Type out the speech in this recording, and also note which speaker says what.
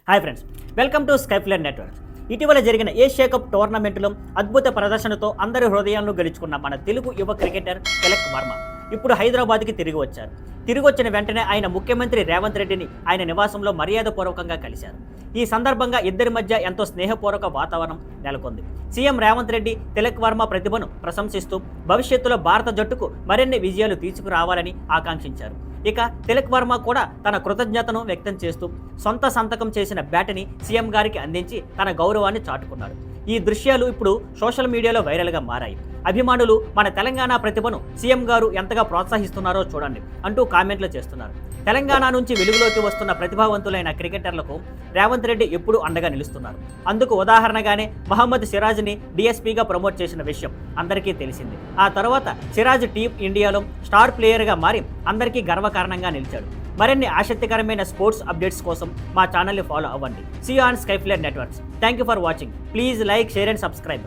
Speaker 1: Hi friends, welcome to Skyfler network. ఇటీవల జరిగిన Asia cup టోర్నమెంట్లో అద్భుత ప్రదర్శనతో అందరి హృదయాలను గెలుచుకున్న మన తెలుగు యువ క్రికెటర్ తిలక్ వర్మ ఇప్పుడు హైదరాబాద్కి తిరిగి వచ్చారు. తిరిగి వచ్చిన వెంటనే ఆయన ముఖ్యమంత్రి రేవంత్ రెడ్డిని ఆయన నివాసంలో మర్యాదపూర్వకంగా కలిశారు. ఈ సందర్భంగా ఇద్దరి మధ్య ఎంతో స్నేహపూర్వక వాతావరణం నెలకొంది. సీఎం రేవంత్ రెడ్డి తిలక్ వర్మ ప్రతిభను ప్రశంసిస్తూ భవిష్యత్తులో భారత జట్టుకు మరిన్ని విజయాలు తీసుకురావాలని ఆకాంక్షించారు. ఇక తిలక్ వర్మ కూడా తన కృతజ్ఞతను వ్యక్తం చేస్తూ సొంత సంతకం చేసిన బ్యాట్ని సీఎం గారికి అందించి తన గౌరవాన్ని చాటుకున్నాడు. ఈ దృశ్యాలు ఇప్పుడు సోషల్ మీడియాలో వైరల్గా మారాయి. అభిమానులు మన తెలంగాణ ప్రతిభను సీఎం గారు ఎంతగా ప్రోత్సహిస్తున్నారో చూడండి అంటూ కామెంట్లు చేస్తున్నారు. తెలంగాణ నుంచి వెలుగులోకి వస్తున్న ప్రతిభావంతులైన క్రికెటర్లకు రేవంత్ రెడ్డి ఎప్పుడూ అండగా నిలుస్తున్నారు. అందుకు ఉదాహరణగానే మహమ్మద్ సిరాజ్ని డీఎస్పీగా ప్రమోట్ చేసిన విషయం అందరికీ తెలిసింది. ఆ తర్వాత సిరాజ్ టీం ఇండియాలో స్టార్ ప్లేయర్గా మారి అందరికీ గర్వకారణంగా నిలిచాడు. మరిన్ని ఆసక్తికరమైన స్పోర్ట్స్ అప్డేట్స్ కోసం మా ఛానల్ని ఫాలో అవ్వండి. See on Skyfler networks. Thank you for watching. Please like, share and subscribe.